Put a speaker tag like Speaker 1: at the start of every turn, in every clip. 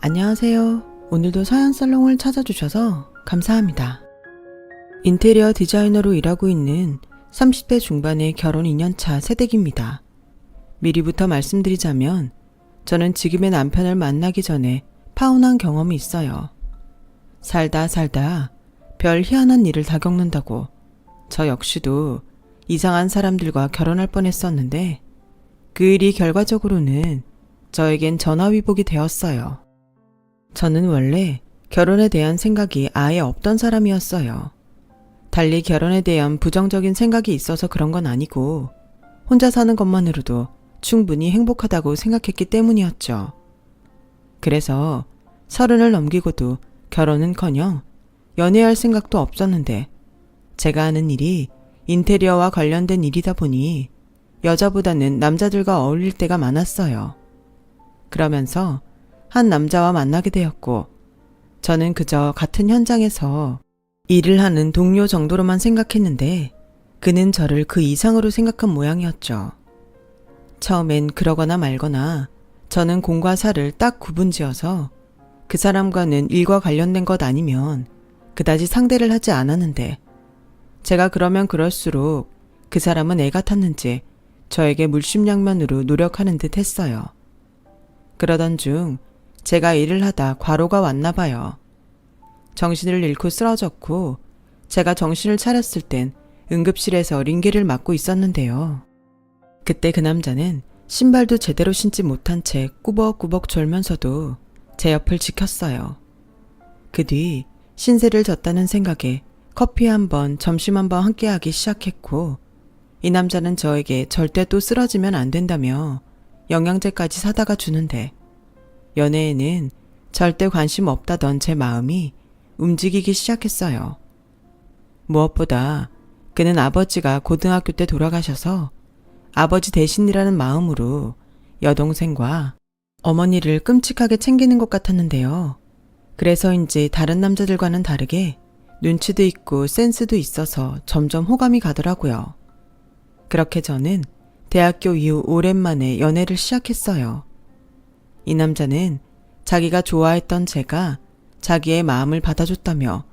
Speaker 1: 안녕하세요. 오늘도 서연살롱을 찾아주셔서 감사합니다. 인테리어 디자이너로 일하고 있는 30대 중반의 결혼 2년차 새댁입니다. 미리부터 말씀드리자면 저는 지금의 남편을 만나기 전에 파혼한 경험이 있어요. 살다 별 희한한 일을 다 겪는다고 저 역시도 이상한 사람들과 결혼할 뻔했었는데 그 일이 결과적으로는 저에겐 전화위복이 되었어요. 저는 원래 결혼에 대한 생각이 아예 없던 사람이었어요. 달리 결혼에 대한 부정적인 생각이 있어서 그런 건 아니고 혼자 사는 것만으로도 충분히 행복하다고 생각했기 때문이었죠. 그래서 30을 넘기고도 결혼은커녕 연애할 생각도 없었는데 제가 하는 일이 인테리어와 관련된 일이다 보니 여자보다는 남자들과 어울릴 때가 많았어요. 그러면서 한 남자와 만나게 되었고 저는 그저 같은 현장에서 일을 하는 동료 정도로만 생각했는데 그는 저를 그 이상으로 생각한 모양이었죠. 처음엔 그러거나 말거나 저는 공과 사를 딱 구분지어서 그 사람과는 일과 관련된 것 아니면 그다지 상대를 하지 않았는데 제가 그러면 그럴수록 그 사람은 애 같았는지 저에게 물심양면으로 노력하는 듯 했어요. 그러던 중 제가 일을 하다 과로가 왔나 봐요. 정신을 잃고 쓰러졌고 제가 정신을 차렸을 땐 응급실에서 링겔을 맞고 있었는데요. 그때 그 남자는 신발도 제대로 신지 못한 채 꾸벅꾸벅 졸면서도 제 옆을 지켰어요. 그 뒤 신세를 졌다는 생각에 커피 한 번, 점심 한 번 함께하기 시작했고 이 남자는 저에게 절대 또 쓰러지면 안 된다며 영양제까지 사다가 주는데 연애에는 절대 관심 없다던 제 마음이 움직이기 시작했어요. 무엇보다 그는 아버지가 고등학교 때 돌아가셔서 아버지 대신이라는 마음으로 여동생과 어머니를 끔찍하게 챙기는 것 같았는데요. 그래서인지 다른 남자들과는 다르게 눈치도 있고 센스도 있어서 점점 호감이 가더라고요. 그렇게 저는 대학교 이후 오랜만에 연애를 시작했어요. 이 남자는 자기가 좋아했던 제가 자기의 마음을 받아줬다며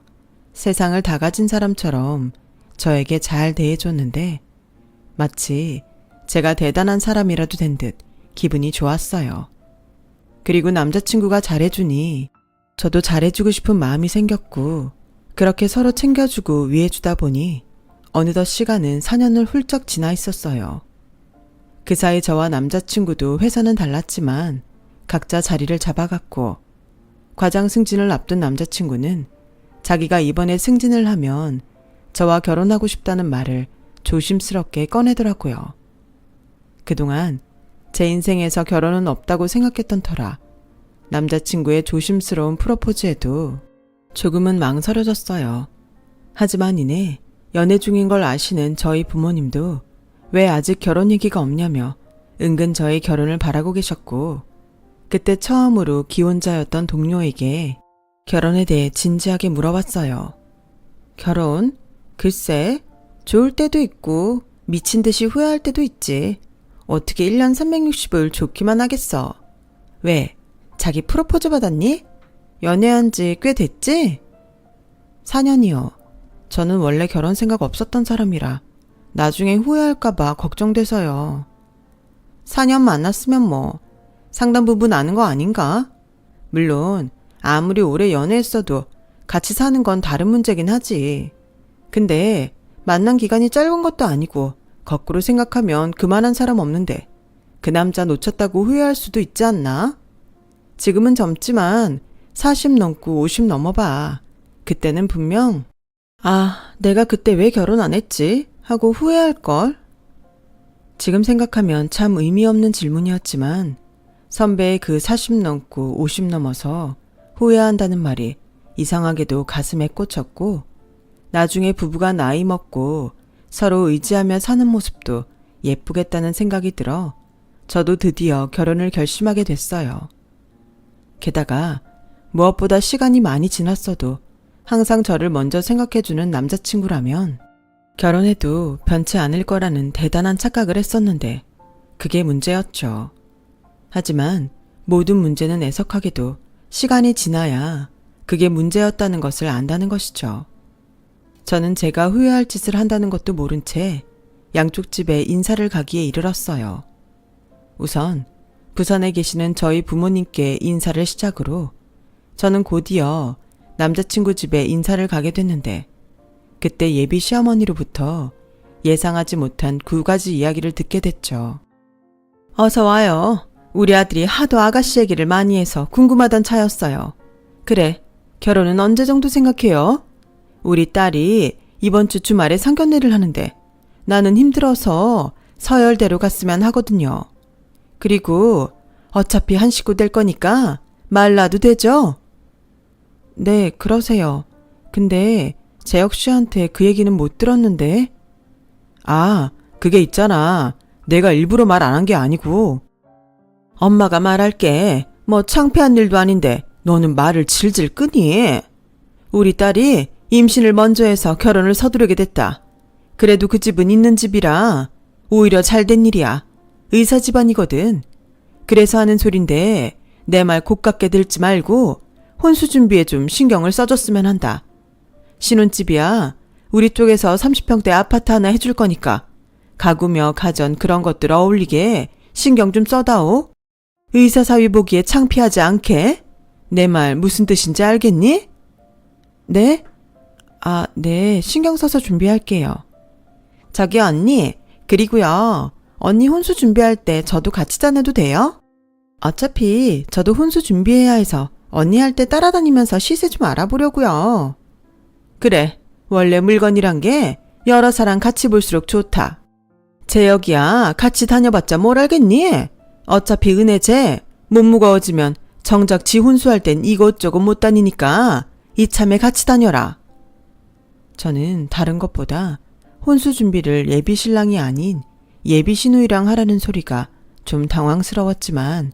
Speaker 1: 세상을 다 가진 사람처럼 저에게 잘 대해줬는데 마치 제가 대단한 사람이라도 된 듯 기분이 좋았어요. 그리고 남자친구가 잘해주니 저도 잘해주고 싶은 마음이 생겼고 그렇게 서로 챙겨주고 위해주다 보니 어느덧 시간은 4년을 훌쩍 지나 있었어요. 그 사이 저와 남자친구도 회사는 달랐지만 각자 자리를 잡아갔고 과장 승진을 앞둔 남자친구는 자기가 이번에 승진을 하면 저와 결혼하고 싶다는 말을 조심스럽게 꺼내더라고요. 그동안 제 인생에서 결혼은 없다고 생각했던 터라 남자친구의 조심스러운 프로포즈에도 조금은 망설여졌어요. 하지만 이내 연애 중인 걸 아시는 저희 부모님도 왜 아직 결혼 얘기가 없냐며 은근 저의 결혼을 바라고 계셨고 그때 처음으로 기혼자였던 동료에게 결혼에 대해 진지하게 물어봤어요. 결혼? 글쎄, 좋을 때도 있고 미친 듯이 후회할 때도 있지. 어떻게 1년 360을 좋기만 하겠어. 왜? 자기 프로포즈 받았니? 연애한 지 꽤 됐지? 4년이요. 저는 원래 결혼 생각 없었던 사람이라 나중에 후회할까봐 걱정돼서요. 4년 만났으면 뭐 상당 부분 아는 거 아닌가? 물론 아무리 오래 연애했어도 같이 사는 건 다른 문제긴 하지. 근데 만난 기간이 짧은 것도 아니고 거꾸로 생각하면 그만한 사람 없는데 그 남자 놓쳤다고 후회할 수도 있지 않나? 지금은 젊지만 40 넘고 50 넘어봐. 그때는 분명 내가 그때 왜 결혼 안 했지? 하고 후회할걸? 지금 생각하면 참 의미 없는 질문이었지만 선배의 그 40 넘고 50 넘어서 후회한다는 말이 이상하게도 가슴에 꽂혔고 나중에 부부가 나이 먹고 서로 의지하며 사는 모습도 예쁘겠다는 생각이 들어 저도 드디어 결혼을 결심하게 됐어요. 게다가 무엇보다 시간이 많이 지났어도 항상 저를 먼저 생각해주는 남자친구라면 결혼해도 변치 않을 거라는 대단한 착각을 했었는데 그게 문제였죠. 하지만 모든 문제는 애석하게도 시간이 지나야 그게 문제였다는 것을 안다는 것이죠. 저는 제가 후회할 짓을 한다는 것도 모른 채 양쪽 집에 인사를 가기에 이르렀어요. 우선 부산에 계시는 저희 부모님께 인사를 시작으로 저는 곧이어 남자친구 집에 인사를 가게 됐는데 그때 예비 시어머니로부터 예상하지 못한 2가지 이야기를 듣게 됐죠. 어서 와요. 우리 아들이 하도 아가씨 얘기를 많이 해서 궁금하던 차였어요. 그래, 결혼은 언제 정도 생각해요? 우리 딸이 이번 주 주말에 상견례를 하는데 나는 힘들어서 서열대로 갔으면 하거든요. 그리고 어차피 한 식구 될 거니까 말 놔도 되죠? 네, 그러세요. 근데 재혁 씨한테 그 얘기는 못 들었는데. 아, 그게 있잖아. 내가 일부러 말 안 한 게 아니고. 엄마가 말할게. 뭐 창피한 일도 아닌데 너는 말을 질질 끄니? 우리 딸이 임신을 먼저 해서 결혼을 서두르게 됐다. 그래도 그 집은 있는 집이라 오히려 잘된 일이야. 의사 집안이거든. 그래서 하는 소린데 내 말 곱깝게 들지 말고 혼수 준비에 좀 신경을 써줬으면 한다. 신혼집이야. 우리 쪽에서 30평대 아파트 하나 해줄 거니까 가구며 가전 그런 것들 어울리게 신경 좀 써다오. 의사 사위 보기에 창피하지 않게. 내 말 무슨 뜻인지 알겠니? 네? 아, 네. 신경 써서 준비할게요. 저기 언니, 그리고요. 언니 혼수 준비할 때 저도 같이 다녀도 돼요? 어차피 저도 혼수 준비해야 해서 언니 할 때 따라다니면서 시세 좀 알아보려고요. 그래, 원래 물건이란 게 여러 사람 같이 볼수록 좋다. 재혁이야, 같이 다녀봤자 뭘 알겠니? 어차피 은혜제 몸 무거워지면 정작 지 혼수할 땐 이곳저곳 못 다니니까 이참에 같이 다녀라. 저는 다른 것보다 혼수 준비를 예비 신랑이 아닌 예비 시누이랑 하라는 소리가 좀 당황스러웠지만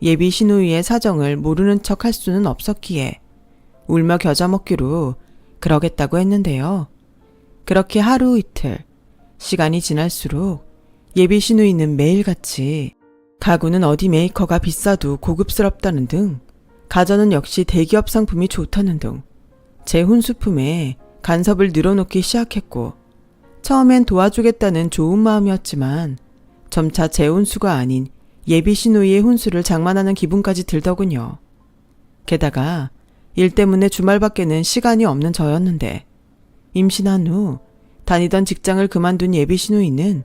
Speaker 1: 예비 시누이의 사정을 모르는 척 할 수는 없었기에 울며 겨자 먹기로 그러겠다고 했는데요. 그렇게 하루 이틀 시간이 지날수록 예비 시누이는 매일같이 가구는 어디 메이커가 비싸도 고급스럽다는 등 가전은 역시 대기업 상품이 좋다는 등 제 혼수품에 간섭을 늘어놓기 시작했고 처음엔 도와주겠다는 좋은 마음이었지만 점차 제 혼수가 아닌 예비 시누이의 혼수를 장만하는 기분까지 들더군요. 게다가 일 때문에 주말밖에는 시간이 없는 저였는데 임신한 후 다니던 직장을 그만둔 예비 시누이는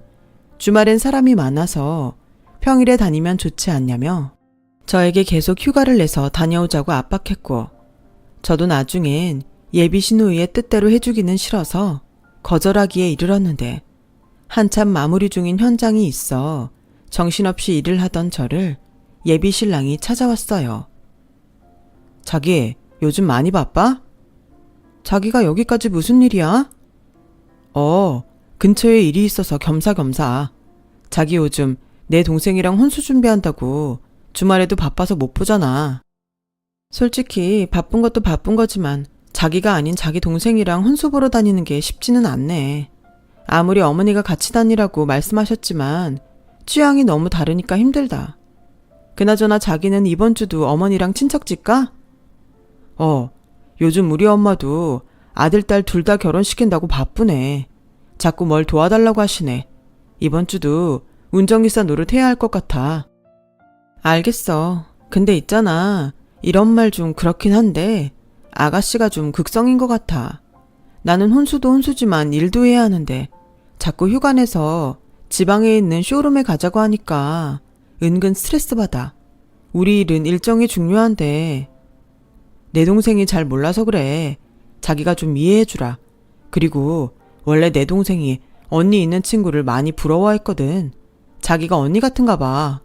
Speaker 1: 주말엔 사람이 많아서 평일에 다니면 좋지 않냐며 저에게 계속 휴가를 내서 다녀오자고 압박했고 저도 나중엔 예비 시누이의 뜻대로 해주기는 싫어서 거절하기에 이르렀는데 한참 마무리 중인 현장이 있어 정신없이 일을 하던 저를 예비 신랑이 찾아왔어요. 자기, 요즘 많이 바빠? 자기가 여기까지 무슨 일이야? 근처에 일이 있어서 겸사겸사. 자기 요즘 내 동생이랑 혼수 준비한다고 주말에도 바빠서 못 보잖아. 솔직히 바쁜 것도 바쁜 거지만 자기가 아닌 자기 동생이랑 혼수 보러 다니는 게 쉽지는 않네. 아무리 어머니가 같이 다니라고 말씀하셨지만 취향이 너무 다르니까 힘들다. 그나저나 자기는 이번 주도 어머니랑 친척집 가? 요즘 우리 엄마도 아들, 딸 둘 다 결혼시킨다고 바쁘네. 자꾸 뭘 도와달라고 하시네. 이번 주도 운전기사 노릇해야 할 것 같아. 알겠어. 근데 있잖아. 이런 말 좀 그렇긴 한데 아가씨가 좀 극성인 것 같아. 나는 혼수도 혼수지만 일도 해야 하는데 자꾸 휴가 내서 지방에 있는 쇼룸에 가자고 하니까 은근 스트레스 받아. 우리 일은 일정이 중요한데 내 동생이 잘 몰라서 그래. 자기가 좀 이해해주라. 그리고 원래 내 동생이 언니 있는 친구를 많이 부러워했거든. 자기가 언니 같은가 봐.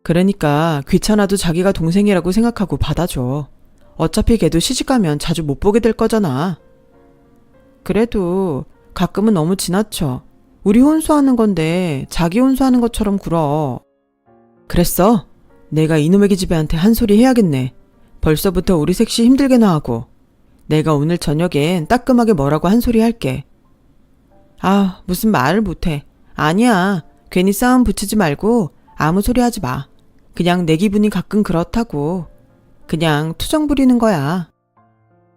Speaker 1: 그러니까 귀찮아도 자기가 동생이라고 생각하고 받아줘. 어차피 걔도 시집가면 자주 못 보게 될 거잖아. 그래도 가끔은 너무 지나쳐. 우리 혼수하는 건데 자기 혼수하는 것처럼 굴어. 그랬어? 내가 이놈의 기집애한테 한 소리 해야겠네. 벌써부터 우리 셋이 힘들게나 하고. 내가 오늘 저녁엔 따끔하게 뭐라고 한 소리 할게. 아, 무슨 말을 못해. 아니야. 괜히 싸움 붙이지 말고 아무 소리 하지 마. 그냥 내 기분이 가끔 그렇다고. 그냥 투정 부리는 거야.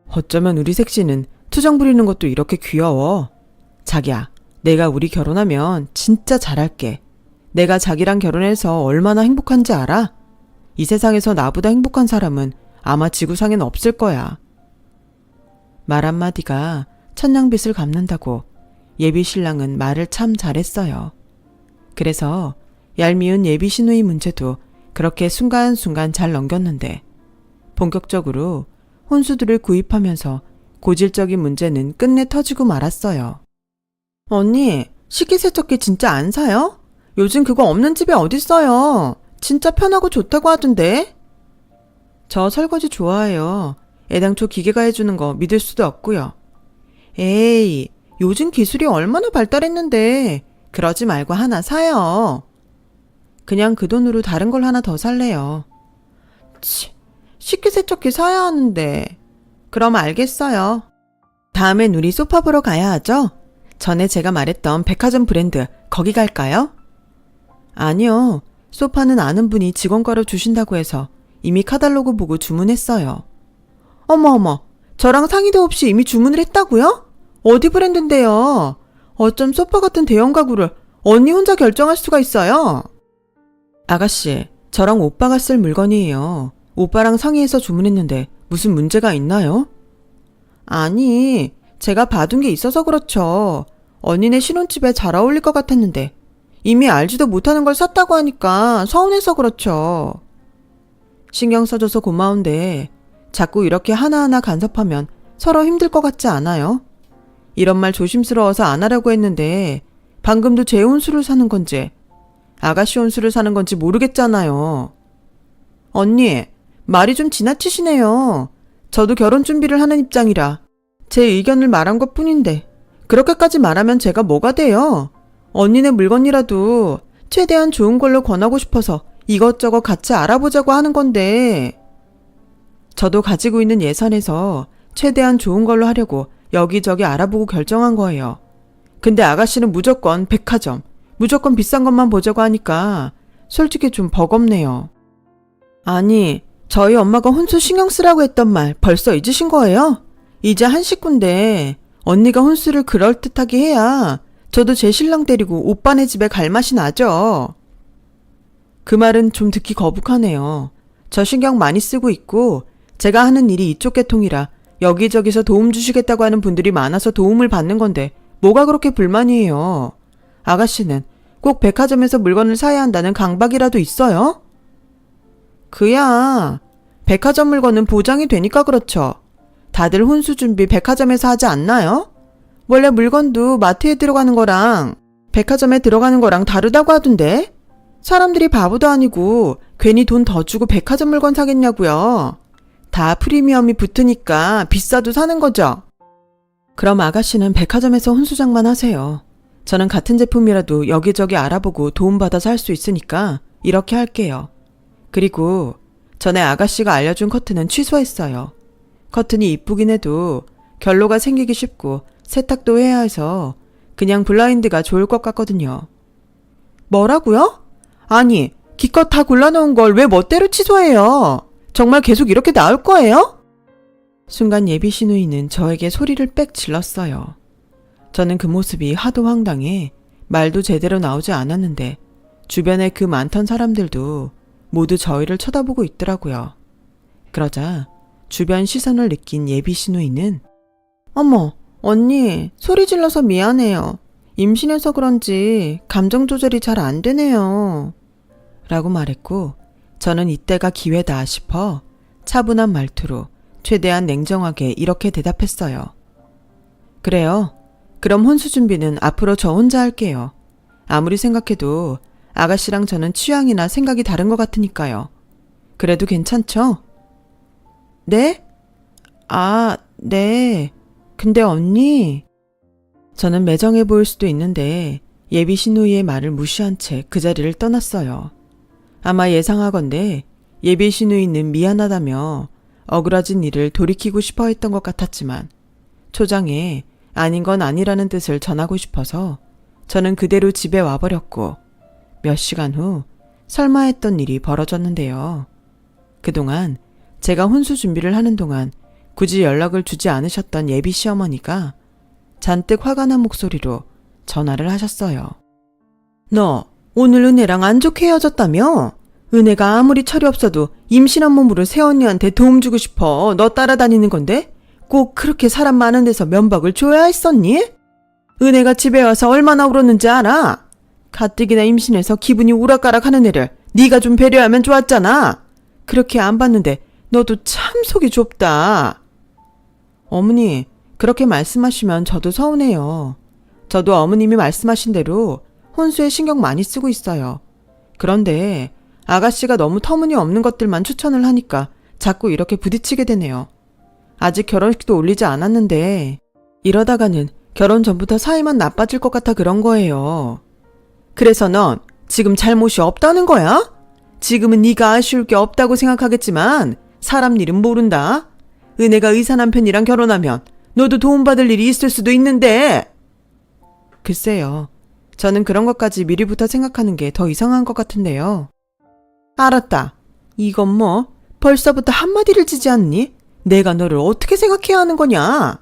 Speaker 1: 어쩌면 우리 색시는 투정 부리는 것도 이렇게 귀여워. 자기야, 내가 우리 결혼하면 진짜 잘할게. 내가 자기랑 결혼해서 얼마나 행복한지 알아? 이 세상에서 나보다 행복한 사람은 아마 지구상엔 없을 거야. 말 한마디가 천냥빚을 갚는다고 예비 신랑은 말을 참 잘했어요. 그래서 얄미운 예비 시누이 문제도 그렇게 순간순간 잘 넘겼는데 본격적으로 혼수들을 구입하면서 고질적인 문제는 끝내 터지고 말았어요. 언니, 식기세척기 진짜 안 사요? 요즘 그거 없는 집에 어딨어요? 진짜 편하고 좋다고 하던데? 저 설거지 좋아해요. 애당초 기계가 해주는 거 믿을 수도 없고요. 에이, 요즘 기술이 얼마나 발달했는데 그러지 말고 하나 사요. 그냥 그 돈으로 다른 걸 하나 더 살래요. 치, 식기세척기 사야 하는데. 그럼 알겠어요. 다음엔 우리 소파 보러 가야 하죠? 전에 제가 말했던 백화점 브랜드 거기 갈까요? 아니요. 소파는 아는 분이 직원가로 주신다고 해서 이미 카탈로그 보고 주문했어요. 어머, 저랑 상의도 없이 이미 주문을 했다고요? 어디 브랜드인데요? 어쩜 소파 같은 대형 가구를 언니 혼자 결정할 수가 있어요? 아가씨, 저랑 오빠가 쓸 물건이에요. 오빠랑 상의해서 주문했는데 무슨 문제가 있나요? 아니, 제가 봐둔 게 있어서 그렇죠. 언니네 신혼집에 잘 어울릴 것 같았는데 이미 알지도 못하는 걸 샀다고 하니까 서운해서 그렇죠. 신경 써줘서 고마운데 자꾸 이렇게 하나하나 간섭하면 서로 힘들 것 같지 않아요? 이런 말 조심스러워서 안 하려고 했는데 방금도 제 혼수를 사는 건지 아가씨 혼수를 사는 건지 모르겠잖아요. 언니, 말이 좀 지나치시네요. 저도 결혼 준비를 하는 입장이라 제 의견을 말한 것 뿐인데 그렇게까지 말하면 제가 뭐가 돼요? 언니네 물건이라도 최대한 좋은 걸로 권하고 싶어서 이것저것 같이 알아보자고 하는 건데 저도 가지고 있는 예산에서 최대한 좋은 걸로 하려고 여기저기 알아보고 결정한 거예요. 근데 아가씨는 무조건 백화점, 무조건 비싼 것만 보자고 하니까 솔직히 좀 버겁네요. 아니, 저희 엄마가 혼수 신경 쓰라고 했던 말 벌써 잊으신 거예요? 이제 한 식구인데 언니가 혼수를 그럴듯하게 해야 저도 제 신랑 데리고 오빠네 집에 갈 맛이 나죠. 그 말은 좀 듣기 거북하네요. 저 신경 많이 쓰고 있고 제가 하는 일이 이쪽 계통이라 여기저기서 도움 주시겠다고 하는 분들이 많아서 도움을 받는 건데 뭐가 그렇게 불만이에요. 아가씨는 꼭 백화점에서 물건을 사야 한다는 강박이라도 있어요? 그야 백화점 물건은 보장이 되니까 그렇죠. 다들 혼수 준비 백화점에서 하지 않나요? 원래 물건도 마트에 들어가는 거랑 백화점에 들어가는 거랑 다르다고 하던데? 사람들이 바보도 아니고 괜히 돈 더 주고 백화점 물건 사겠냐고요. 다 프리미엄이 붙으니까 비싸도 사는 거죠. 그럼 아가씨는 백화점에서 혼수장만 하세요. 저는 같은 제품이라도 여기저기 알아보고 도움받아서 할 수 있으니까 이렇게 할게요. 그리고 전에 아가씨가 알려준 커튼은 취소했어요. 커튼이 이쁘긴 해도 결로가 생기기 쉽고 세탁도 해야 해서 그냥 블라인드가 좋을 것 같거든요. 뭐라고요? 아니, 기껏 다 골라놓은 걸 왜 멋대로 취소해요? 정말 계속 이렇게 나올 거예요? 순간 예비 시누이는 저에게 소리를 빽 질렀어요. 저는 그 모습이 하도 황당해 말도 제대로 나오지 않았는데 주변에 그 많던 사람들도 모두 저희를 쳐다보고 있더라고요. 그러자 주변 시선을 느낀 예비 시누이는 어머, 언니, 소리 질러서 미안해요. 임신해서 그런지 감정 조절이 잘 안 되네요. 라고 말했고 저는 이때가 기회다 싶어 차분한 말투로 최대한 냉정하게 이렇게 대답했어요. 그래요. 그럼 혼수 준비는 앞으로 저 혼자 할게요. 아무리 생각해도 아가씨랑 저는 취향이나 생각이 다른 것 같으니까요. 그래도 괜찮죠? 네? 아, 네. 근데 언니... 저는 매정해 보일 수도 있는데 예비 시누이의 말을 무시한 채 그 자리를 떠났어요. 아마 예상하건대 예비 시누이는 미안하다며 억울해진 일을 돌이키고 싶어 했던 것 같았지만 초장에 아닌 건 아니라는 뜻을 전하고 싶어서 저는 그대로 집에 와버렸고 몇 시간 후 설마 했던 일이 벌어졌는데요. 그동안 제가 혼수 준비를 하는 동안 굳이 연락을 주지 않으셨던 예비 시어머니가 잔뜩 화가 난 목소리로 전화를 하셨어요. 너 오늘 은혜랑 안 좋게 헤어졌다며? 은혜가 아무리 철이 없어도 임신한 몸으로 새언니한테 도움 주고 싶어 너 따라다니는 건데 꼭 그렇게 사람 많은 데서 면박을 줘야 했었니? 은혜가 집에 와서 얼마나 울었는지 알아? 가뜩이나 임신해서 기분이 우락가락하는 애를 네가 좀 배려하면 좋았잖아. 그렇게 안 봤는데 너도 참 속이 좁다. 어머니, 그렇게 말씀하시면 저도 서운해요. 저도 어머님이 말씀하신 대로 혼수에 신경 많이 쓰고 있어요. 그런데 아가씨가 너무 터무니없는 것들만 추천을 하니까 자꾸 이렇게 부딪히게 되네요. 아직 결혼식도 올리지 않았는데 이러다가는 결혼 전부터 사이만 나빠질 것 같아 그런 거예요. 그래서 넌 지금 잘못이 없다는 거야? 지금은 네가 아쉬울 게 없다고 생각하겠지만 사람 일은 모른다. 은혜가 의사 남편이랑 결혼하면 너도 도움받을 일이 있을 수도 있는데. 글쎄요. 저는 그런 것까지 미리부터 생각하는 게 더 이상한 것 같은데요. 알았다. 이건 뭐 벌써부터 한마디를 지지 않니? 내가 너를 어떻게 생각해야 하는 거냐?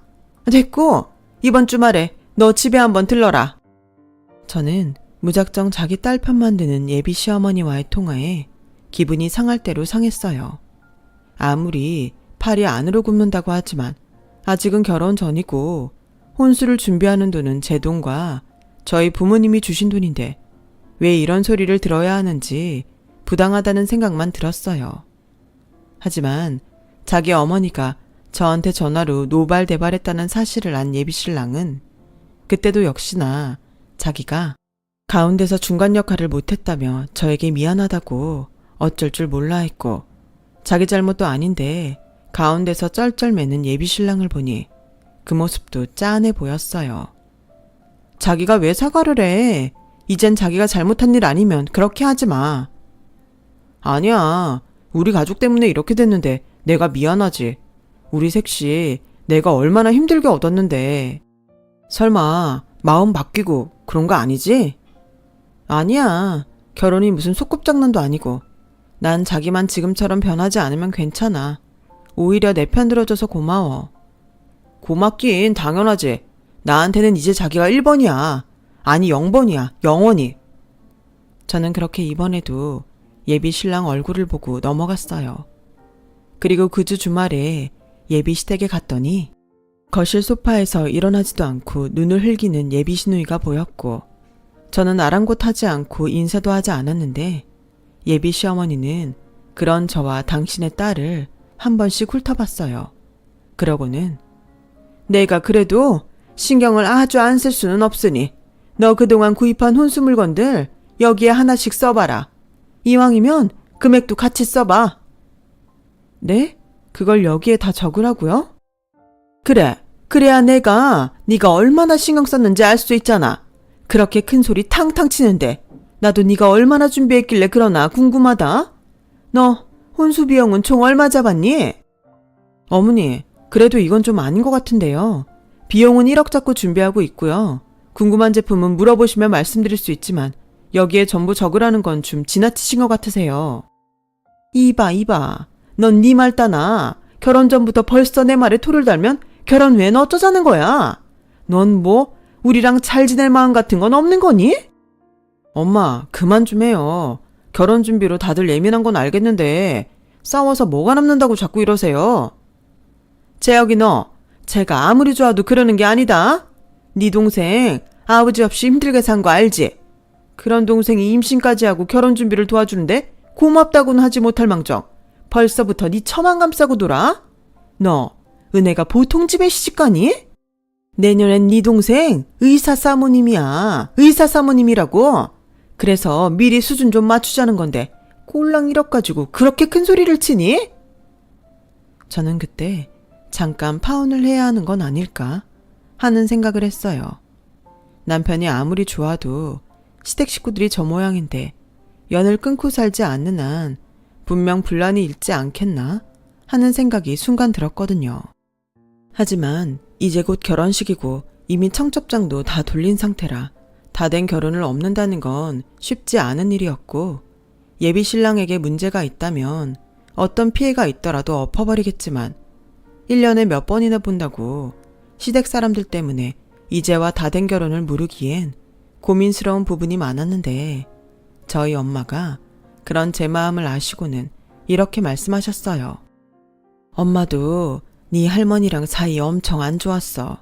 Speaker 1: 됐고 이번 주말에 너 집에 한번 들러라. 저는 무작정 자기 딸 편만 드는 예비 시어머니와의 통화에 기분이 상할 대로 상했어요. 아무리 팔이 안으로 굽는다고 하지만 아직은 결혼 전이고 혼수를 준비하는 돈은 제 돈과 저희 부모님이 주신 돈인데 왜 이런 소리를 들어야 하는지 부당하다는 생각만 들었어요. 하지만 자기 어머니가 저한테 전화로 노발대발했다는 사실을 안 예비신랑은 그때도 역시나 자기가 가운데서 중간 역할을 못했다며 저에게 미안하다고 어쩔 줄 몰라 했고 자기 잘못도 아닌데 가운데서 쩔쩔매는 예비신랑을 보니 그 모습도 짠해 보였어요. 자기가 왜 사과를 해? 이젠 자기가 잘못한 일 아니면 그렇게 하지 마. 아니야. 우리 가족 때문에 이렇게 됐는데 내가 미안하지. 우리 셋이 내가 얼마나 힘들게 얻었는데. 설마 마음 바뀌고 그런 거 아니지? 아니야. 결혼이 무슨 소꿉장난도 아니고. 난 자기만 지금처럼 변하지 않으면 괜찮아. 오히려 내 편 들어줘서 고마워. 고맙긴 당연하지. 나한테는 이제 자기가 1번이야. 아니 0번이야. 영원히. 저는 그렇게 이번에도 예비 신랑 얼굴을 보고 넘어갔어요. 그리고 그 주 주말에 예비 시댁에 갔더니 거실 소파에서 일어나지도 않고 눈을 흘기는 예비 시누이가 보였고 저는 아랑곳하지 않고 인사도 하지 않았는데 예비 시어머니는 그런 저와 당신의 딸을 한 번씩 훑어봤어요. 그러고는 내가 그래도 신경을 아주 안 쓸 수는 없으니 너 그동안 구입한 혼수 물건들 여기에 하나씩 써봐라. 이왕이면 금액도 같이 써봐. 네? 그걸 여기에 다 적으라고요? 그래. 그래야 내가 네가 얼마나 신경 썼는지 알 수 있잖아. 그렇게 큰 소리 탕탕 치는데 나도 네가 얼마나 준비했길래 그러나 궁금하다. 너 혼수 비용은 총 얼마 잡았니? 어머니, 그래도 이건 좀 아닌 것 같은데요. 비용은 1억 잡고 준비하고 있고요. 궁금한 제품은 물어보시면 말씀드릴 수 있지만 여기에 전부 적으라는 건 좀 지나치신 것 같으세요. 이봐. 넌 네 말 따나. 결혼 전부터 벌써 내 말에 토를 달면 결혼 후엔 어쩌자는 거야? 넌 뭐 우리랑 잘 지낼 마음 같은 건 없는 거니? 엄마, 그만 좀 해요. 결혼 준비로 다들 예민한 건 알겠는데 싸워서 뭐가 남는다고 자꾸 이러세요. 재혁이 너, 제가 아무리 좋아도 그러는 게 아니다. 네 동생 아버지 없이 힘들게 산 거 알지? 그런 동생이 임신까지 하고 결혼 준비를 도와주는데 고맙다고는 하지 못할 망정 벌써부터 네 처만 감싸고 돌아? 너 은혜가 보통 집에 시집가니? 내년엔 네 동생 의사 사모님이야. 의사 사모님이라고. 그래서 미리 수준 좀 맞추자는 건데 꼴랑 1억 가지고 그렇게 큰 소리를 치니? 저는 그때 잠깐 파혼을 해야 하는 건 아닐까 하는 생각을 했어요. 남편이 아무리 좋아도 시댁 식구들이 저 모양인데 연을 끊고 살지 않는 한 분명 분란이 일지 않겠나 하는 생각이 순간 들었거든요. 하지만 이제 곧 결혼식이고 이미 청첩장도 다 돌린 상태라 다 된 결혼을 없는다는 건 쉽지 않은 일이었고 예비 신랑에게 문제가 있다면 어떤 피해가 있더라도 엎어버리겠지만 1년에 몇 번이나 본다고 시댁 사람들 때문에 이제와 다 된 결혼을 미루기엔 고민스러운 부분이 많았는데 저희 엄마가 그런 제 마음을 아시고는 이렇게 말씀하셨어요. 엄마도 네 할머니랑 사이 엄청 안 좋았어.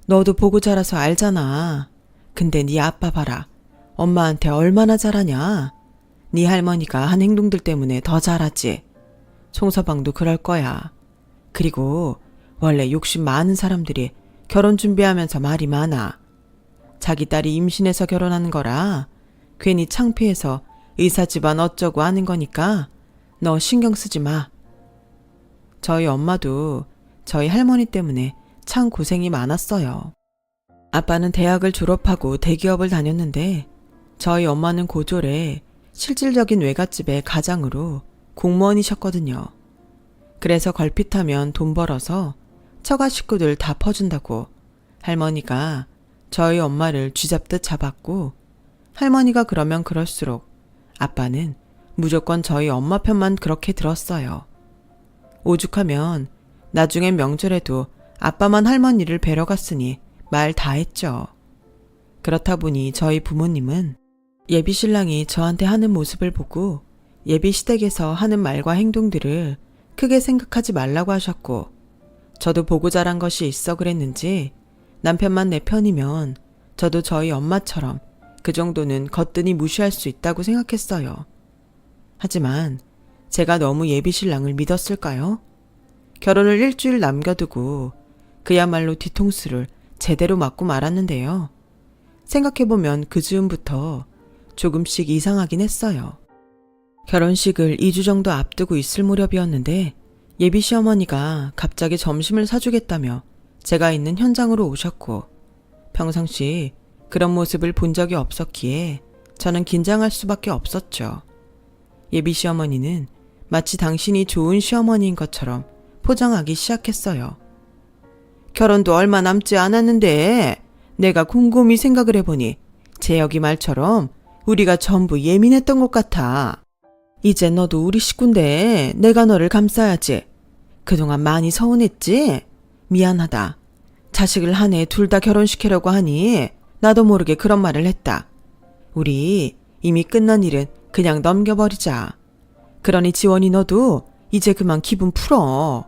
Speaker 1: 너도 보고 자라서 알잖아. 근데 네 아빠 봐라. 엄마한테 얼마나 잘하냐. 네 할머니가 한 행동들 때문에 더 잘하지. 송서방도 그럴 거야. 그리고 원래 욕심 많은 사람들이 결혼 준비하면서 말이 많아. 자기 딸이 임신해서 결혼하는 거라 괜히 창피해서 의사 집안 어쩌고 하는 거니까 너 신경 쓰지 마. 저희 엄마도 저희 할머니 때문에 참 고생이 많았어요. 아빠는 대학을 졸업하고 대기업을 다녔는데 저희 엄마는 고졸에 실질적인 외갓집의 가장으로 공무원이셨거든요. 그래서 걸핏하면 돈 벌어서 처가 식구들 다 퍼준다고 할머니가 저희 엄마를 쥐잡듯 잡았고 할머니가 그러면 그럴수록 아빠는 무조건 저희 엄마 편만 그렇게 들었어요. 오죽하면 나중엔 명절에도 아빠만 할머니를 뵈러 갔으니 말 다 했죠. 그렇다 보니 저희 부모님은 예비 신랑이 저한테 하는 모습을 보고 예비 시댁에서 하는 말과 행동들을 크게 생각하지 말라고 하셨고 저도 보고 자란 것이 있어 그랬는지 남편만 내 편이면 저도 저희 엄마처럼 그 정도는 거뜬히 무시할 수 있다고 생각했어요. 하지만 제가 너무 예비 신랑을 믿었을까요? 결혼을 일주일 남겨두고 그야말로 뒤통수를 제대로 맞고 말았는데요. 생각해보면 그 즈음부터 조금씩 이상하긴 했어요. 결혼식을 2주 정도 앞두고 있을 무렵이었는데 예비 시어머니가 갑자기 점심을 사주겠다며 제가 있는 현장으로 오셨고 평상시 그런 모습을 본 적이 없었기에 저는 긴장할 수밖에 없었죠. 예비 시어머니는 마치 당신이 좋은 시어머니인 것처럼 포장하기 시작했어요. 결혼도 얼마 남지 않았는데 내가 곰곰이 생각을 해보니 재혁이 말처럼 우리가 전부 예민했던 것 같아. 이제 너도 우리 식구인데 내가 너를 감싸야지. 그동안 많이 서운했지? 미안하다. 자식을 한 해 둘 다 결혼시키려고 하니 나도 모르게 그런 말을 했다. 우리 이미 끝난 일은 그냥 넘겨버리자. 그러니 지원이 너도 이제 그만 기분 풀어.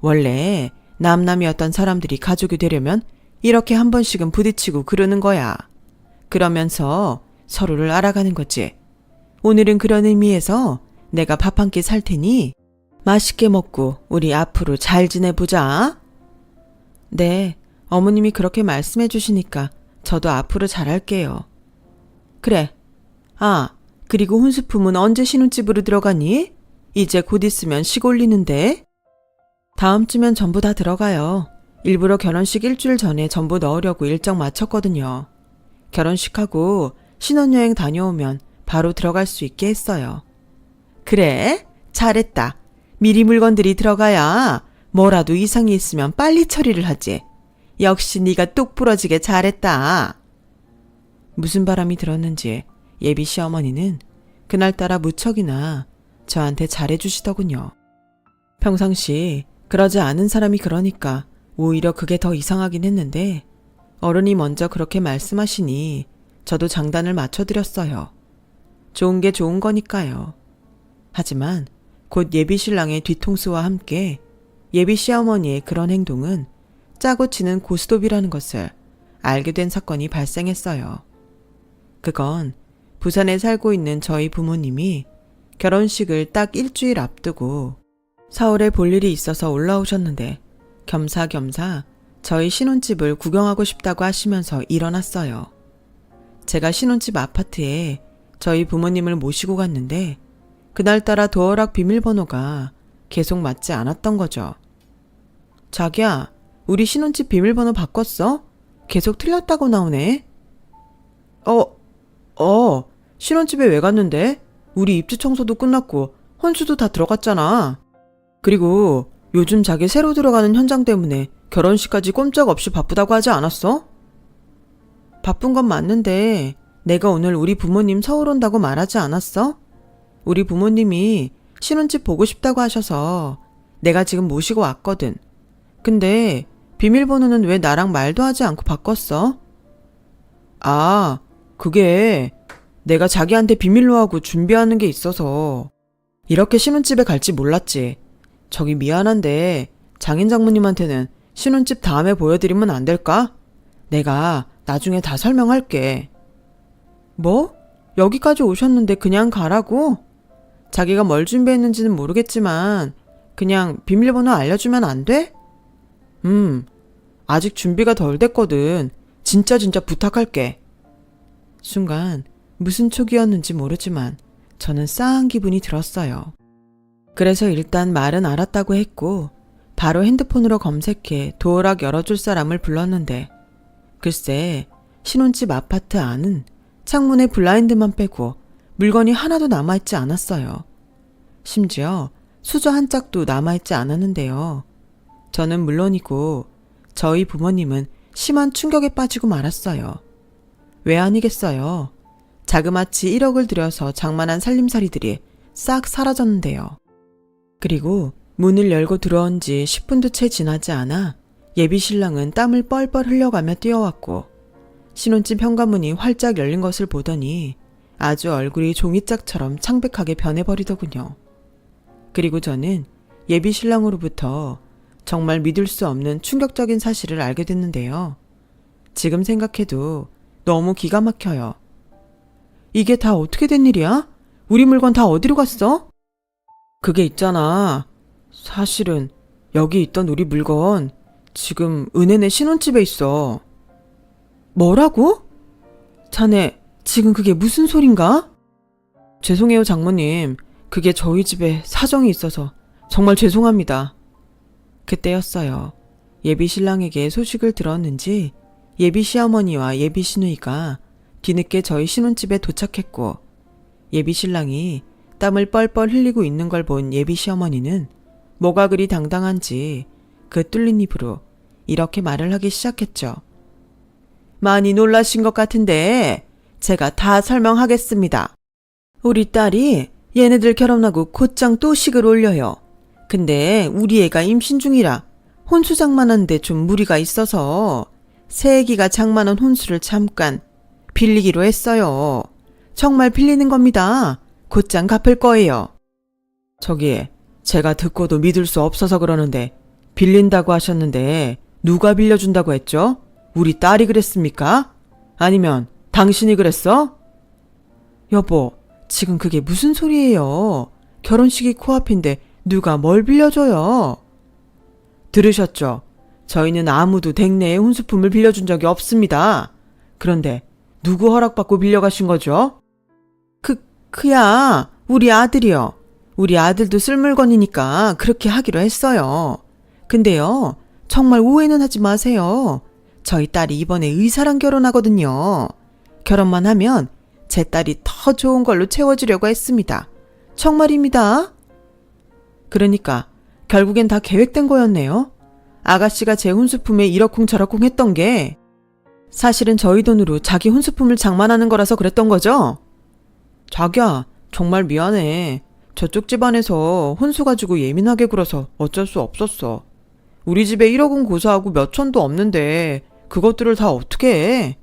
Speaker 1: 원래 남남이었던 사람들이 가족이 되려면 이렇게 한 번씩은 부딪히고 그러는 거야. 그러면서 서로를 알아가는 거지. 오늘은 그런 의미에서 내가 밥 한 끼 살 테니 맛있게 먹고 우리 앞으로 잘 지내보자. 네, 어머님이 그렇게 말씀해 주시니까 저도 앞으로 잘할게요. 그래. 아, 그리고 혼수품은 언제 신혼집으로 들어가니? 이제 곧 있으면 식 올리는데. 다음 주면 전부 다 들어가요. 일부러 결혼식 일주일 전에 전부 넣으려고 일정 맞췄거든요. 결혼식하고 신혼여행 다녀오면 바로 들어갈 수 있게 했어요. 그래? 잘했다. 미리 물건들이 들어가야 뭐라도 이상이 있으면 빨리 처리를 하지. 역시 네가 똑 부러지게 잘했다. 무슨 바람이 들었는지 예비 시어머니는 그날따라 무척이나 저한테 잘해주시더군요. 평상시 그러지 않은 사람이 그러니까 오히려 그게 더 이상하긴 했는데 어른이 먼저 그렇게 말씀하시니 저도 장단을 맞춰드렸어요. 좋은 게 좋은 거니까요. 하지만 곧 예비 신랑의 뒤통수와 함께 예비 시어머니의 그런 행동은 짜고 치는 고스톱이라는 것을 알게 된 사건이 발생했어요. 그건 부산에 살고 있는 저희 부모님이 결혼식을 딱 일주일 앞두고 서울에 볼 일이 있어서 올라오셨는데 겸사겸사 저희 신혼집을 구경하고 싶다고 하시면서 일어났어요. 제가 신혼집 아파트에 저희 부모님을 모시고 갔는데 그날따라 도어락 비밀번호가 계속 맞지 않았던 거죠. 자기야, 우리 신혼집 비밀번호 바꿨어? 계속 틀렸다고 나오네. 신혼집에 왜 갔는데? 우리 입주 청소도 끝났고 혼수도 다 들어갔잖아. 그리고 요즘 자기 새로 들어가는 현장 때문에 결혼식까지 꼼짝없이 바쁘다고 하지 않았어? 바쁜 건 맞는데 내가 오늘 우리 부모님 서울 온다고 말하지 않았어? 우리 부모님이 신혼집 보고 싶다고 하셔서 내가 지금 모시고 왔거든. 근데 비밀번호는 왜 나랑 말도 하지 않고 바꿨어? 아, 그게 내가 자기한테 비밀로 하고 준비하는 게 있어서 이렇게 신혼집에 갈지 몰랐지. 저기 미안한데 장인 장모님한테는 신혼집 다음에 보여드리면 안 될까? 내가 나중에 다 설명할게. 뭐? 여기까지 오셨는데 그냥 가라고? 자기가 뭘 준비했는지는 모르겠지만 그냥 비밀번호 알려주면 안 돼? 아직 준비가 덜 됐거든. 진짜 부탁할게. 순간 무슨 촉이었는지 모르지만 저는 싸한 기분이 들었어요. 그래서 일단 말은 알았다고 했고 바로 핸드폰으로 검색해 도어락 열어줄 사람을 불렀는데 글쎄 신혼집 아파트 안은 창문에 블라인드만 빼고 물건이 하나도 남아있지 않았어요. 심지어 수저 한 짝도 남아있지 않았는데요. 저는 물론이고 저희 부모님은 심한 충격에 빠지고 말았어요. 왜 아니겠어요. 자그마치 1억을 들여서 장만한 살림살이들이 싹 사라졌는데요. 그리고 문을 열고 들어온 지 10분도 채 지나지 않아 예비 신랑은 땀을 뻘뻘 흘려가며 뛰어왔고 신혼집 현관문이 활짝 열린 것을 보더니 아주 얼굴이 종이짝처럼 창백하게 변해버리더군요. 그리고 저는 예비 신랑으로부터 정말 믿을 수 없는 충격적인 사실을 알게 됐는데요. 지금 생각해도 너무 기가 막혀요. 이게 다 어떻게 된 일이야? 우리 물건 다 어디로 갔어? 그게 있잖아. 사실은 여기 있던 우리 물건 지금 은혜네 신혼집에 있어. 뭐라고? 자네 지금 그게 무슨 소린가? 죄송해요 장모님. 그게 저희 집에 사정이 있어서 정말 죄송합니다. 그때였어요. 예비 신랑에게 소식을 들었는지 예비 시어머니와 예비 시누이가 뒤늦게 저희 신혼집에 도착했고 예비 신랑이 땀을 뻘뻘 흘리고 있는 걸 본 예비 시어머니는 뭐가 그리 당당한지 그 뚫린 입으로 이렇게 말을 하기 시작했죠. 많이 놀라신 것 같은데 제가 다 설명하겠습니다. 우리 딸이 얘네들 결혼하고 곧장 또 식을 올려요. 근데 우리 애가 임신 중이라 혼수 장만하는데 좀 무리가 있어서 새애기가 장만한 혼수를 잠깐 빌리기로 했어요. 정말 빌리는 겁니다. 곧장 갚을 거예요. 저기 제가 듣고도 믿을 수 없어서 그러는데 빌린다고 하셨는데 누가 빌려준다고 했죠? 우리 딸이 그랬습니까? 아니면 당신이 그랬어? 여보, 지금 그게 무슨 소리예요? 결혼식이 코앞인데 누가 뭘 빌려줘요? 들으셨죠? 저희는 아무도 댁내에 혼수품을 빌려준 적이 없습니다. 그런데 누구 허락받고 빌려가신 거죠? 그야 우리 아들이요. 우리 아들도 쓸 물건이니까 그렇게 하기로 했어요. 근데요, 정말 오해는 하지 마세요. 저희 딸이 이번에 의사랑 결혼하거든요. 결혼만 하면 제 딸이 더 좋은 걸로 채워주려고 했습니다. 정말입니다. 그러니까 결국엔 다 계획된 거였네요. 아가씨가 제 혼수품에 이러쿵저러쿵 했던 게 사실은 저희 돈으로 자기 혼수품을 장만하는 거라서 그랬던 거죠? 자기야, 정말 미안해. 저쪽 집안에서 혼수 가지고 예민하게 굴어서 어쩔 수 없었어. 우리 집에 1억은 고사하고 몇 천도 없는데 그것들을 다 어떻게 해?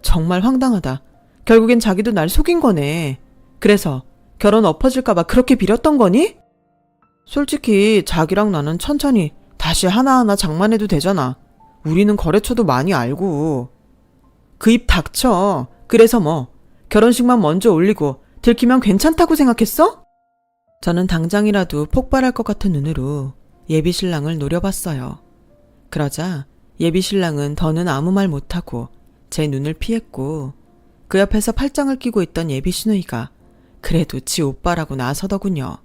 Speaker 1: 정말 황당하다. 결국엔 자기도 날 속인 거네. 그래서 결혼 엎어질까봐 그렇게 빌었던 거니? 솔직히 자기랑 나는 천천히 다시 하나하나 장만해도 되잖아. 우리는 거래처도 많이 알고. 그 입 닥쳐. 그래서 뭐 결혼식만 먼저 올리고 들키면 괜찮다고 생각했어? 저는 당장이라도 폭발할 것 같은 눈으로 예비 신랑을 노려봤어요. 그러자 예비 신랑은 더는 아무 말 못하고 제 눈을 피했고 그 옆에서 팔짱을 끼고 있던 예비 시누이가 그래도 지 오빠라고 나서더군요.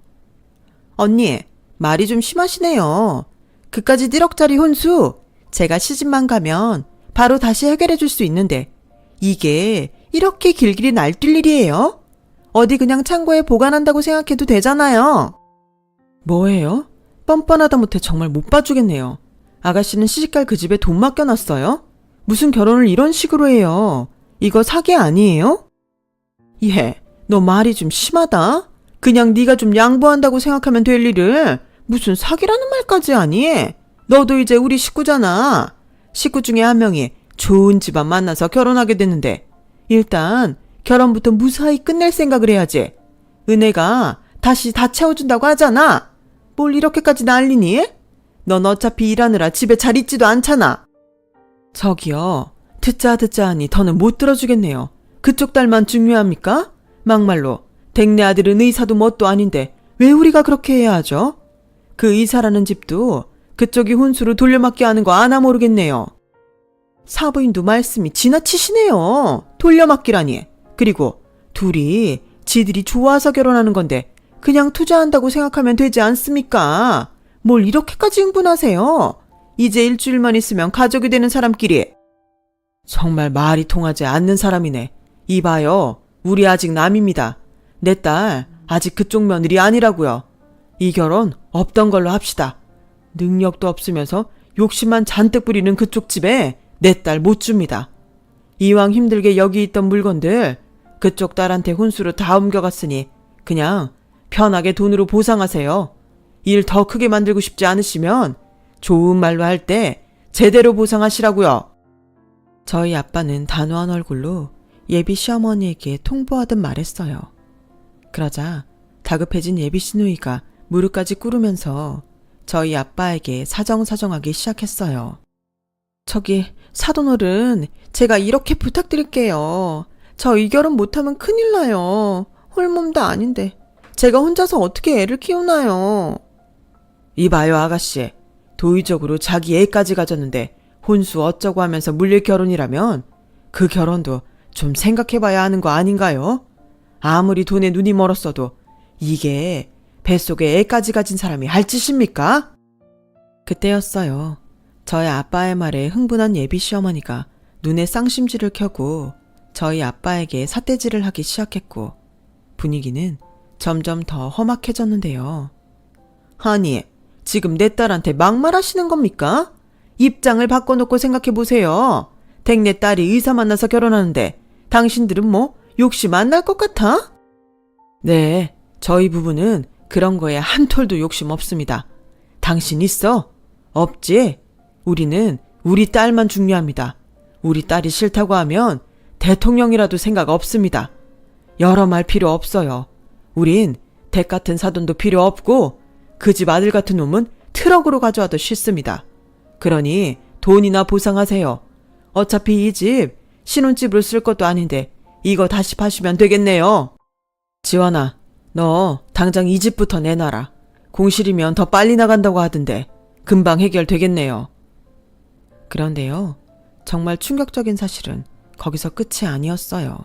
Speaker 1: 언니, 말이 좀 심하시네요. 그까짓 1억짜리 혼수 제가 시집만 가면 바로 다시 해결해 줄 수 있는데 이게 이렇게 길길이 날뛸 일이에요? 어디 그냥 창고에 보관한다고 생각해도 되잖아요. 뭐예요? 뻔뻔하다 못해 정말 못 봐주겠네요. 아가씨는 시집갈 그 집에 돈 맡겨놨어요? 무슨 결혼을 이런 식으로 해요? 이거 사기 아니에요? 예, 너 말이 좀 심하다. 그냥 네가 좀 양보한다고 생각하면 될 일을 무슨 사기라는 말까지 하니? 너도 이제 우리 식구잖아. 식구 중에 한 명이 좋은 집안 만나서 결혼하게 됐는데 일단 결혼부터 무사히 끝낼 생각을 해야지. 은혜가 다시 다 채워준다고 하잖아. 뭘 이렇게까지 난리니? 넌 어차피 일하느라 집에 잘 있지도 않잖아. 저기요. 듣자 하니 더는 못 들어주겠네요. 그쪽 딸만 중요합니까? 막말로 댁내 아들은 의사도 뭣도 아닌데 왜 우리가 그렇게 해야 하죠? 그 의사라는 집도 그쪽이 혼수로 돌려막기 하는 거 아나 모르겠네요. 사부인도 말씀이 지나치시네요. 돌려막기라니. 그리고 둘이 지들이 좋아서 결혼하는 건데 그냥 투자한다고 생각하면 되지 않습니까? 뭘 이렇게까지 흥분하세요? 이제 일주일만 있으면 가족이 되는 사람끼리. 정말 말이 통하지 않는 사람이네. 이봐요. 우리 아직 남입니다. 내 딸 아직 그쪽 며느리 아니라고요. 이 결혼 없던 걸로 합시다. 능력도 없으면서 욕심만 잔뜩 부리는 그쪽 집에 내 딸 못 줍니다. 이왕 힘들게 여기 있던 물건들 그쪽 딸한테 혼수로 다 옮겨갔으니 그냥 편하게 돈으로 보상하세요. 일 더 크게 만들고 싶지 않으시면 좋은 말로 할 때 제대로 보상하시라고요. 저희 아빠는 단호한 얼굴로 예비 시어머니에게 통보하듯 말했어요. 그러자 다급해진 예비 시누이가 무릎까지 꿇으면서 저희 아빠에게 사정사정하기 시작했어요. 저기 사돈어른, 제가 이렇게 부탁드릴게요. 저 이 결혼 못하면 큰일 나요. 홀몸도 아닌데 제가 혼자서 어떻게 애를 키우나요? 이봐요 아가씨. 도의적으로 자기 애까지 가졌는데 혼수 어쩌고 하면서 물릴 결혼이라면 그 결혼도 좀 생각해봐야 하는 거 아닌가요? 아무리 돈에 눈이 멀었어도 이게 뱃속에 애까지 가진 사람이 할 짓입니까? 그때였어요. 저희 아빠의 말에 흥분한 예비 시어머니가 눈에 쌍심지를 켜고 저희 아빠에게 삿대질을 하기 시작했고 분위기는 점점 더 험악해졌는데요. 아니, 지금 내 딸한테 막말하시는 겁니까? 입장을 바꿔놓고 생각해보세요. 댁내 딸이 의사 만나서 결혼하는데 당신들은 뭐 욕심 안 날 것 같아? 네, 저희 부부는 그런 거에 한 톨도 욕심 없습니다. 당신 있어? 없지? 우리는 우리 딸만 중요합니다. 우리 딸이 싫다고 하면 대통령이라도 생각 없습니다. 여러 말 필요 없어요. 우린 댁 같은 사돈도 필요 없고 그 집 아들 같은 놈은 트럭으로 가져와도 싫습니다. 그러니 돈이나 보상하세요. 어차피 이 집 신혼집으로 쓸 것도 아닌데 이거 다시 파시면 되겠네요. 지원아, 너 당장 이 집부터 내놔라. 공실이면 더 빨리 나간다고 하던데 금방 해결되겠네요. 그런데요, 정말 충격적인 사실은 거기서 끝이 아니었어요.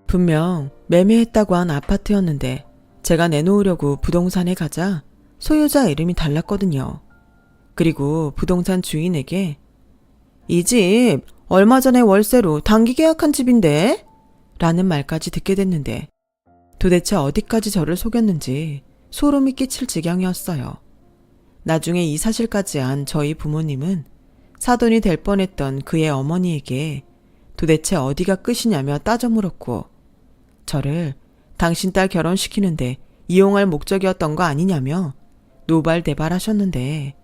Speaker 1: 분명 매매했다고 한 아파트였는데 제가 내놓으려고 부동산에 가자 소유자 이름이 달랐거든요. 그리고 부동산 주인에게 이 집 얼마 전에 월세로 단기 계약한 집인데? 라는 말까지 듣게 됐는데 도대체 어디까지 저를 속였는지 소름이 끼칠 지경이었어요. 나중에 이 사실까지 안 저희 부모님은 사돈이 될 뻔했던 그의 어머니에게 도대체 어디가 끝이냐며 따져 물었고 저를 당신 딸 결혼시키는데 이용할 목적이었던 거 아니냐며 노발대발하셨는데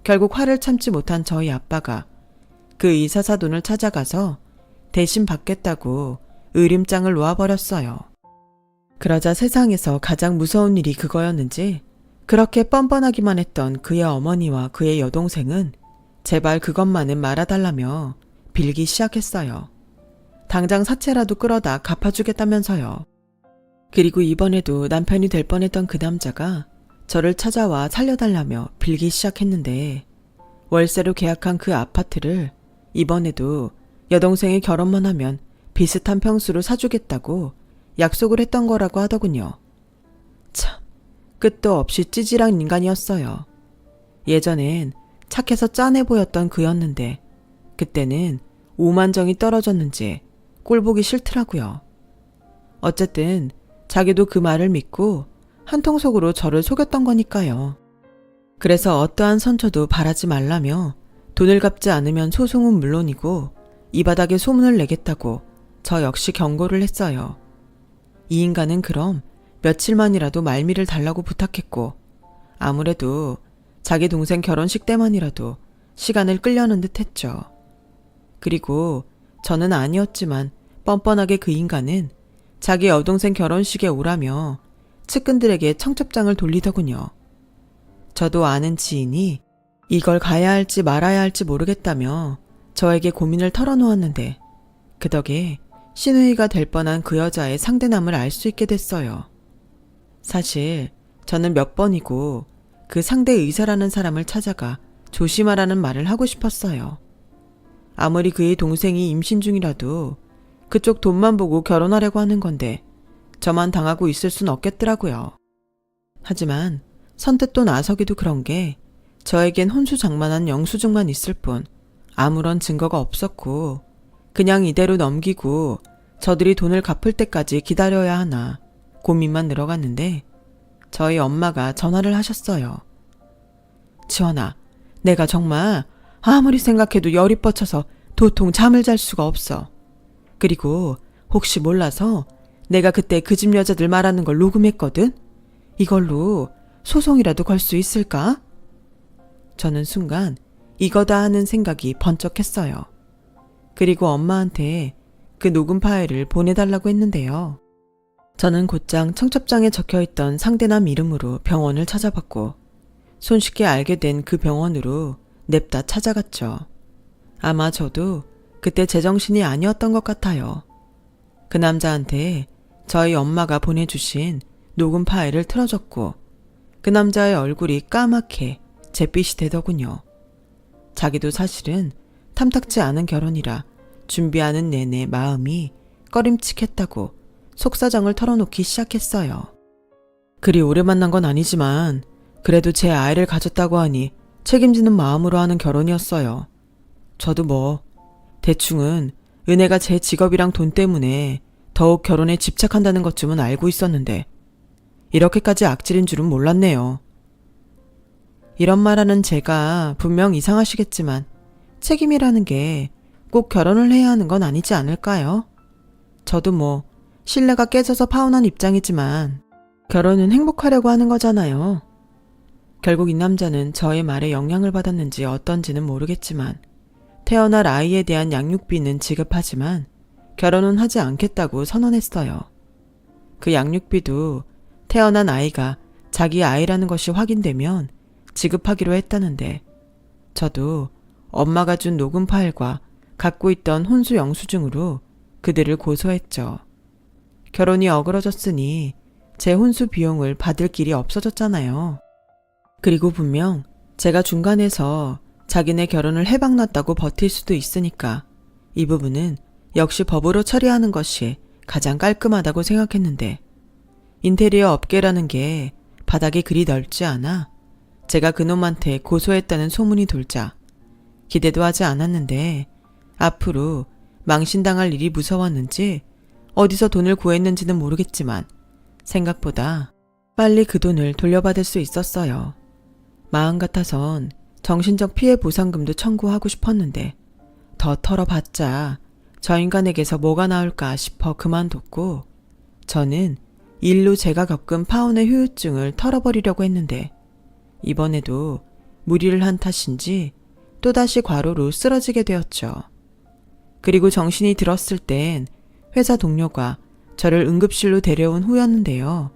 Speaker 1: 결국 화를 참지 못한 저희 아빠가 그 의사 사돈을 찾아가서 대신 받겠다고 의림장을 놓아버렸어요. 그러자 세상에서 가장 무서운 일이 그거였는지 그렇게 뻔뻔하기만 했던 그의 어머니와 그의 여동생은 제발 그것만은 말아달라며 빌기 시작했어요. 당장 사채라도 끌어다 갚아주겠다면서요. 그리고 이번에도 남편이 될 뻔했던 그 남자가 저를 찾아와 살려달라며 빌기 시작했는데 월세로 계약한 그 아파트를 이번에도 여동생이 결혼만 하면 비슷한 평수로 사주겠다고 약속을 했던 거라고 하더군요. 참, 끝도 없이 찌질한 인간이었어요. 예전엔 착해서 짠해 보였던 그였는데 그때는 오만정이 떨어졌는지 꼴보기 싫더라고요. 어쨌든 자기도 그 말을 믿고 한통속으로 저를 속였던 거니까요. 그래서 어떠한 선처도 바라지 말라며 돈을 갚지 않으면 소송은 물론이고 이 바닥에 소문을 내겠다고 저 역시 경고를 했어요. 이 인간은 그럼 며칠만이라도 말미를 달라고 부탁했고 아무래도 자기 동생 결혼식 때만이라도 시간을 끌려는 듯 했죠. 그리고 저는 아니었지만 뻔뻔하게 그 인간은 자기 여동생 결혼식에 오라며 측근들에게 청첩장을 돌리더군요. 저도 아는 지인이 이걸 가야 할지 말아야 할지 모르겠다며 저에게 고민을 털어놓았는데 그 덕에 시누이가 될 뻔한 그 여자의 상대남을 알 수 있게 됐어요. 사실 저는 몇 번이고 그 상대 의사라는 사람을 찾아가 조심하라는 말을 하고 싶었어요. 아무리 그의 동생이 임신 중이라도 그쪽 돈만 보고 결혼하려고 하는 건데 저만 당하고 있을 순 없겠더라고요. 하지만 선뜻 또 나서기도 그런 게 저에겐 혼수장만한 영수증만 있을 뿐 아무런 증거가 없었고 그냥 이대로 넘기고 저들이 돈을 갚을 때까지 기다려야 하나 고민만 늘어갔는데 저희 엄마가 전화를 하셨어요. 지원아, 내가 정말 아무리 생각해도 열이 뻗쳐서 도통 잠을 잘 수가 없어. 그리고 혹시 몰라서 내가 그때 그 집 여자들 말하는 걸 녹음했거든? 이걸로 소송이라도 걸 수 있을까? 저는 순간 이거다 하는 생각이 번쩍했어요. 그리고 엄마한테 그 녹음 파일을 보내달라고 했는데요. 저는 곧장 청첩장에 적혀있던 상대남 이름으로 병원을 찾아봤고 손쉽게 알게 된 그 병원으로 냅다 찾아갔죠. 아마 저도 그때 제정신이 아니었던 것 같아요. 그 남자한테 저희 엄마가 보내주신 녹음 파일을 틀어줬고 그 남자의 얼굴이 까맣게 잿빛이 되더군요. 자기도 사실은 탐탁지 않은 결혼이라 준비하는 내내 마음이 꺼림칙했다고 속사정을 털어놓기 시작했어요. 그리 오래 만난 건 아니지만 그래도 제 아이를 가졌다고 하니 책임지는 마음으로 하는 결혼이었어요. 저도 뭐 대충은 은혜가 제 직업이랑 돈 때문에 더욱 결혼에 집착한다는 것쯤은 알고 있었는데 이렇게까지 악질인 줄은 몰랐네요. 이런 말하는 제가 분명 이상하시겠지만 책임이라는 게 꼭 결혼을 해야 하는 건 아니지 않을까요? 저도 뭐 신뢰가 깨져서 파혼한 입장이지만 결혼은 행복하려고 하는 거잖아요. 결국 이 남자는 저의 말에 영향을 받았는지 어떤지는 모르겠지만 태어날 아이에 대한 양육비는 지급하지만 결혼은 하지 않겠다고 선언했어요. 그 양육비도 태어난 아이가 자기 아이라는 것이 확인되면 지급하기로 했다는데 저도 엄마가 준 녹음 파일과 갖고 있던 혼수 영수증으로 그들을 고소했죠. 결혼이 어그러졌으니 제 혼수 비용을 받을 길이 없어졌잖아요. 그리고 분명 제가 중간에서 자기네 결혼을 해박났다고 버틸 수도 있으니까 이 부분은 역시 법으로 처리하는 것이 가장 깔끔하다고 생각했는데 인테리어 업계라는 게 바닥이 그리 넓지 않아 제가 그놈한테 고소했다는 소문이 돌자 기대도 하지 않았는데 앞으로 망신당할 일이 무서웠는지 어디서 돈을 구했는지는 모르겠지만 생각보다 빨리 그 돈을 돌려받을 수 있었어요. 마음 같아선 정신적 피해 보상금도 청구하고 싶었는데 더 털어봤자 저 인간에게서 뭐가 나올까 싶어 그만뒀고 저는 일로 제가 겪은 파혼의 후유증을 털어버리려고 했는데 이번에도 무리를 한 탓인지 또다시 과로로 쓰러지게 되었죠. 그리고 정신이 들었을 땐 회사 동료가 저를 응급실로 데려온 후였는데요.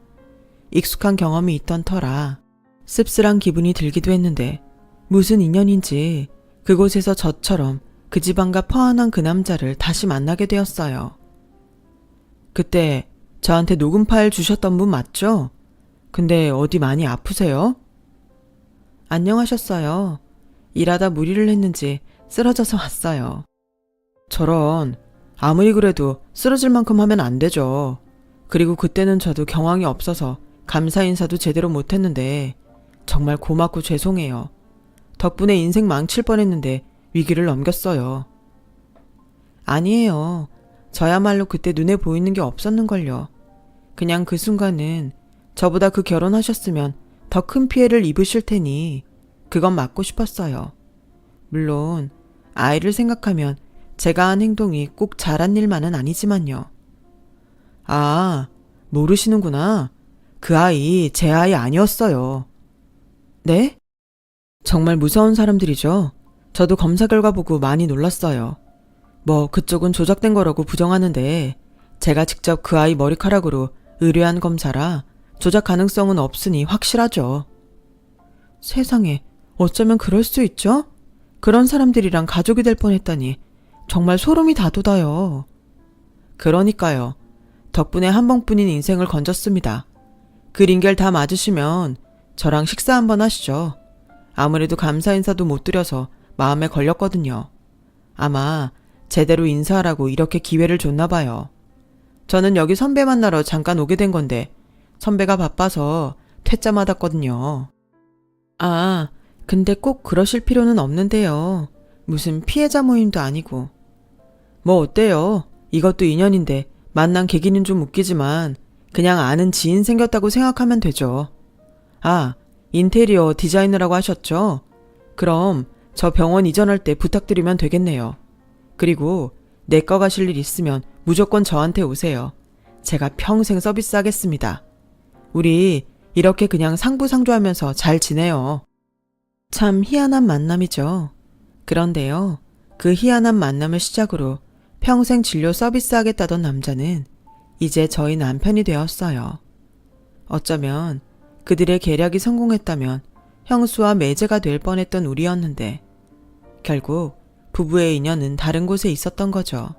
Speaker 1: 익숙한 경험이 있던 터라 씁쓸한 기분이 들기도 했는데 무슨 인연인지 그곳에서 저처럼 그 집안과 퍼안한 그 남자를 다시 만나게 되었어요. 그때 저한테 녹음 파일 주셨던 분 맞죠? 근데 어디 많이 아프세요? 안녕하셨어요. 일하다 무리를 했는지 쓰러져서 왔어요. 저런, 아무리 그래도 쓰러질 만큼 하면 안 되죠. 그리고 그때는 저도 경황이 없어서 감사 인사도 제대로 못했는데 정말 고맙고 죄송해요. 덕분에 인생 망칠 뻔했는데 위기를 넘겼어요. 아니에요. 저야말로 그때 눈에 보이는 게 없었는걸요. 그냥 그 순간은 저보다 그 결혼하셨으면 더 큰 피해를 입으실 테니 그건 막고 싶었어요. 물론 아이를 생각하면 제가 한 행동이 꼭 잘한 일만은 아니지만요. 아, 모르시는구나. 그 아이 제 아이 아니었어요. 네? 정말 무서운 사람들이죠. 저도 검사 결과 보고 많이 놀랐어요. 뭐 그쪽은 조작된 거라고 부정하는데 제가 직접 그 아이 머리카락으로 의뢰한 검사라 조작 가능성은 없으니 확실하죠. 세상에, 어쩌면 그럴 수 있죠? 그런 사람들이랑 가족이 될 뻔했다니 정말 소름이 다 돋아요. 그러니까요. 덕분에 한 번뿐인 인생을 건졌습니다. 그린겔 다 맞으시면 저랑 식사 한번 하시죠. 아무래도 감사 인사도 못 드려서 마음에 걸렸거든요. 아마 제대로 인사하라고 이렇게 기회를 줬나 봐요. 저는 여기 선배 만나러 잠깐 오게 된 건데 선배가 바빠서 퇴짜 맞았거든요. 아, 근데 꼭 그러실 필요는 없는데요. 무슨 피해자 모임도 아니고. 뭐 어때요? 이것도 인연인데 만난 계기는 좀 웃기지만 그냥 아는 지인 생겼다고 생각하면 되죠. 아, 인테리어 디자이너라고 하셨죠? 그럼 저 병원 이전할 때 부탁드리면 되겠네요. 그리고 내과 가실 일 있으면 무조건 저한테 오세요. 제가 평생 서비스하겠습니다. 우리 이렇게 그냥 상부상조하면서 잘 지내요. 참 희한한 만남이죠. 그런데요, 그 희한한 만남을 시작으로 평생 진료 서비스하겠다던 남자는 이제 저희 남편이 되었어요. 어쩌면 그들의 계략이 성공했다면 형수와 매제가 될 뻔했던 우리였는데 결국 부부의 인연은 다른 곳에 있었던 거죠.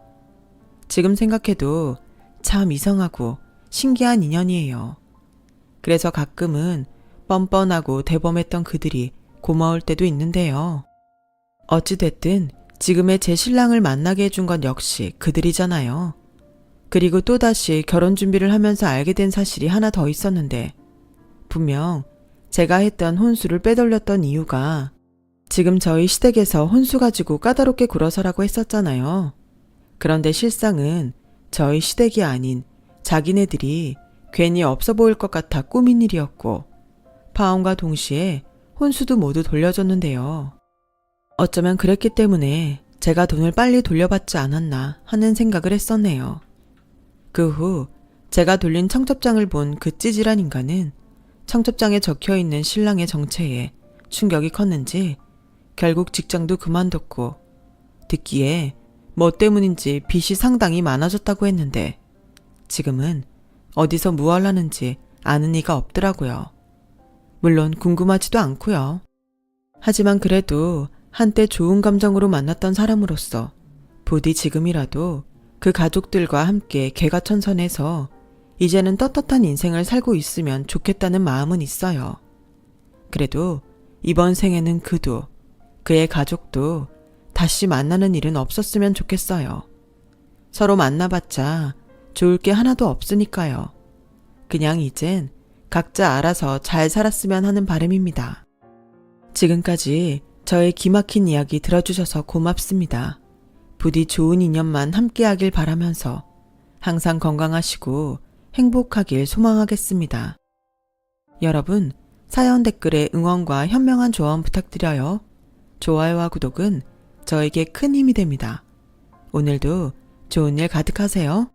Speaker 1: 지금 생각해도 참 이상하고 신기한 인연이에요. 그래서 가끔은 뻔뻔하고 대범했던 그들이 고마울 때도 있는데요. 어찌됐든 지금의 제 신랑을 만나게 해준 건 역시 그들이잖아요. 그리고 또다시 결혼 준비를 하면서 알게 된 사실이 하나 더 있었는데 분명 제가 했던 혼수를 빼돌렸던 이유가 지금 저희 시댁에서 혼수 가지고 까다롭게 굴어서라고 했었잖아요. 그런데 실상은 저희 시댁이 아닌 자기네들이 괜히 없어 보일 것 같아 꾸민 일이었고 파혼과 동시에 혼수도 모두 돌려줬는데요. 어쩌면 그랬기 때문에 제가 돈을 빨리 돌려받지 않았나 하는 생각을 했었네요. 그 후 제가 돌린 청첩장을 본 그 찌질한 인간은 청첩장에 적혀있는 신랑의 정체에 충격이 컸는지 결국 직장도 그만뒀고 듣기에 뭐 때문인지 빚이 상당히 많아졌다고 했는데 지금은 어디서 무얼 하는지 아는 이가 없더라고요. 물론 궁금하지도 않고요. 하지만 그래도 한때 좋은 감정으로 만났던 사람으로서 부디 지금이라도 그 가족들과 함께 개가천선해서 이제는 떳떳한 인생을 살고 있으면 좋겠다는 마음은 있어요. 그래도 이번 생에는 그도 그의 가족도 다시 만나는 일은 없었으면 좋겠어요. 서로 만나봤자 좋을 게 하나도 없으니까요. 그냥 이젠 각자 알아서 잘 살았으면 하는 바람입니다. 지금까지 저의 기막힌 이야기 들어주셔서 고맙습니다. 부디 좋은 인연만 함께하길 바라면서 항상 건강하시고 행복하길 소망하겠습니다. 여러분, 사연 댓글에 응원과 현명한 조언 부탁드려요. 좋아요와 구독은 저에게 큰 힘이 됩니다. 오늘도 좋은 일 가득하세요.